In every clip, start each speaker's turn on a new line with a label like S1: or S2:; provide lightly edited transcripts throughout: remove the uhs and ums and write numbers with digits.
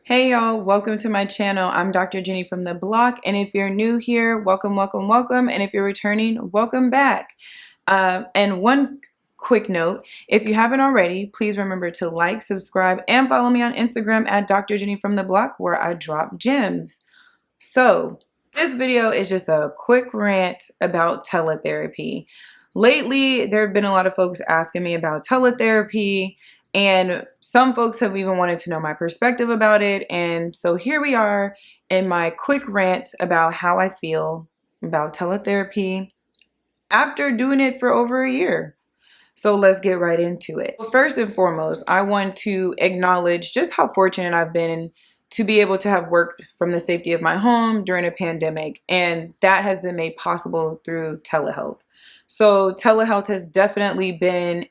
S1: Hey y'all, welcome to my channel. I'm Dr. Jenny from the block, and if you're new here, welcome, welcome, welcome, and if you're returning, welcome back. And one quick note, if you haven't already, please remember to like, subscribe, and follow me on Instagram at Dr. Jenny from the block, where I drop gems. So this video is just a quick rant about teletherapy. Lately, there have been a lot of folks asking me about teletherapy, and some folks have even wanted to know my perspective about it. And so here we are in my quick rant about how I feel about teletherapy after doing it for over a year. So let's get right into it. Well, first and foremost, I want to acknowledge just how fortunate I've been to be able to have worked from the safety of my home during a pandemic. And that has been made possible through telehealth. So telehealth has definitely been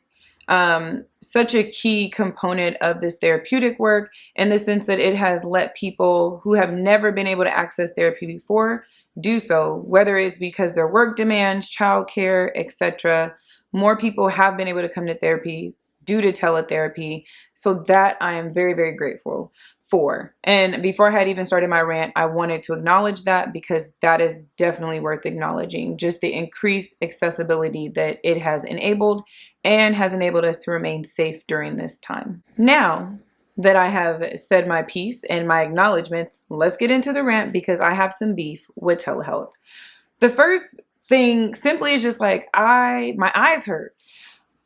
S1: such a key component of this therapeutic work, in the sense that it has let people who have never been able to access therapy before do so, whether it's because their work demands, childcare, etc. More people have been able to come to therapy due to teletherapy. So that I am very, very grateful for. And before I had even started my rant, I wanted to acknowledge that, because that is definitely worth acknowledging. Just the increased accessibility that it has enabled, and has enabled us to remain safe during this time. Now that I have said my piece and my acknowledgments, let's get into the rant, because I have some beef with telehealth. The first thing simply is just like, my eyes hurt.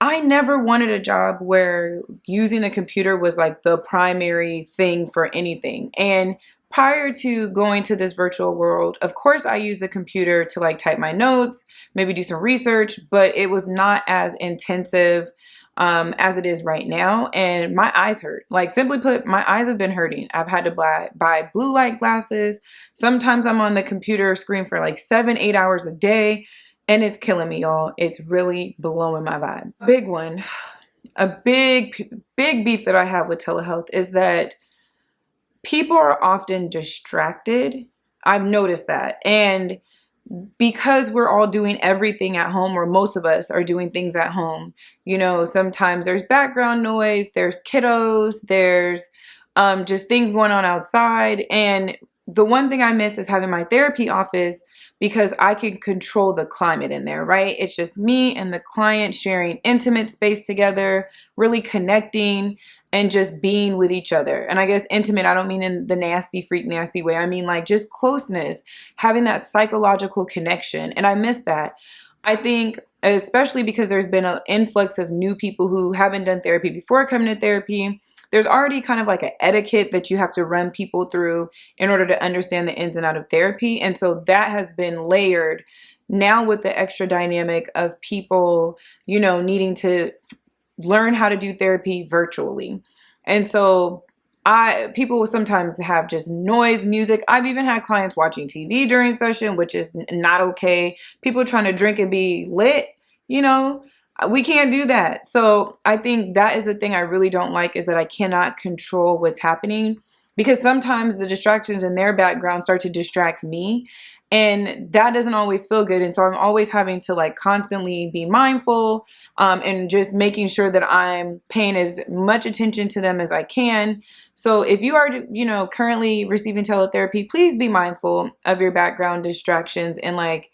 S1: I never wanted a job where using the computer was like the primary thing for anything. And prior to going to this virtual world, of course, I used the computer to like type my notes, maybe do some research, but it was not as intensive as it is right now. And my eyes hurt. Like, simply put, my eyes have been hurting. I've had to buy blue light glasses. Sometimes I'm on the computer screen for like 7-8 hours a day. And it's killing me, y'all. It's really blowing my vibe. Big one, a big beef that I have with telehealth is that people are often distracted. I've noticed that. And because we're all doing everything at home, or most of us are doing things at home, sometimes there's background noise, there's kiddos, there's just things going on outside. And the one thing I miss is having my therapy office, because I can control the climate in there, right? It's just me and the client sharing intimate space together, really connecting and just being with each other. And I guess intimate, I don't mean in the nasty, freak nasty way. I mean like just closeness, having that psychological connection. And I miss that. I think, especially because there's been an influx of new people who haven't done therapy before coming to therapy. There's already kind of like an etiquette that you have to run people through in order to understand the ins and outs of therapy. And so that has been layered now with the extra dynamic of people, needing to learn how to do therapy virtually. And so people will sometimes have just noise, music. I've even had clients watching TV during session, which is not okay. People trying to drink and be lit, we can't do that. So I think that is the thing I really don't like, is that I cannot control what's happening, because sometimes the distractions in their background start to distract me, and that doesn't always feel good. And so I'm always having to like constantly be mindful and just making sure that I'm paying as much attention to them as I can. So if you are, currently receiving teletherapy, please be mindful of your background distractions and like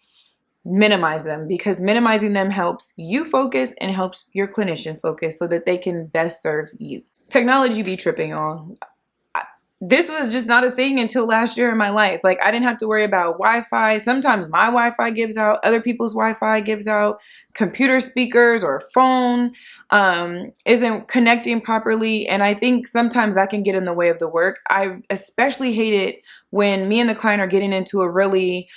S1: minimize them, because minimizing them helps you focus and helps your clinician focus so that they can best serve you. Technology be tripping, y'all. This was just not a thing until last year in my life. Like, I didn't have to worry about Wi-Fi. Sometimes my Wi-Fi gives out, other people's Wi-Fi gives out, computer speakers or phone isn't connecting properly. And I think sometimes that can get in the way of the work. I especially hate it when me and the client are getting into a really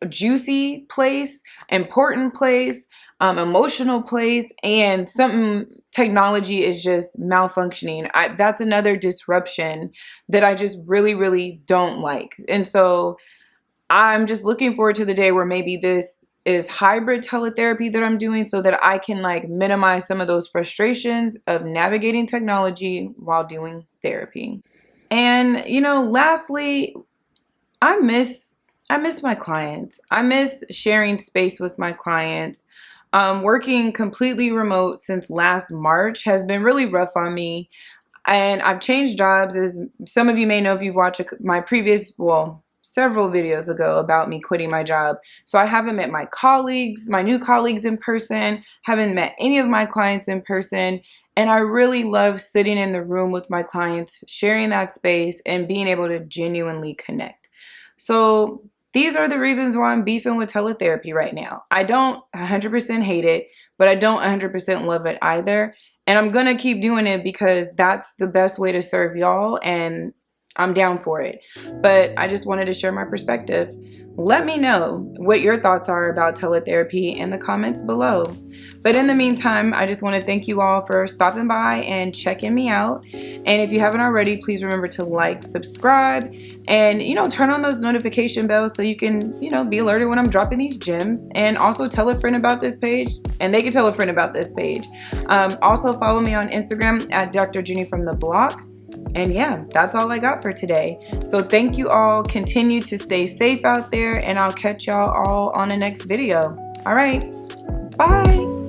S1: juicy place, important place, emotional place, and something technology is just malfunctioning. That's another disruption that I just really, really don't like. And so I'm just looking forward to the day where maybe this is hybrid teletherapy that I'm doing, so that I can like minimize some of those frustrations of navigating technology while doing therapy. And, lastly, I miss my clients. I miss sharing space with my clients. Working completely remote since last March has been really rough on me. And I've changed jobs, as some of you may know if you've watched my previous, well, several videos ago about me quitting my job. So I haven't met my colleagues, my new colleagues in person, haven't met any of my clients in person. And I really love sitting in the room with my clients, sharing that space and being able to genuinely connect. So these are the reasons why I'm beefing with teletherapy right now. I don't 100% hate it, but I don't 100% love it either. And I'm going to keep doing it because that's the best way to serve y'all, and I'm down for it. But I just wanted to share my perspective. Let me know what your thoughts are about teletherapy in the comments below. But in the meantime, I just want to thank you all for stopping by and checking me out. And if you haven't already, please remember to like, subscribe, and turn on those notification bells so you can be alerted when I'm dropping these gems. And also tell a friend about this page, and they can tell a friend about this page. Also follow me on Instagram at Dr. Jenny from the Block. And yeah, that's all I got for today. So thank you all. Continue to stay safe out there, and I'll catch y'all all on the next video. All right, bye.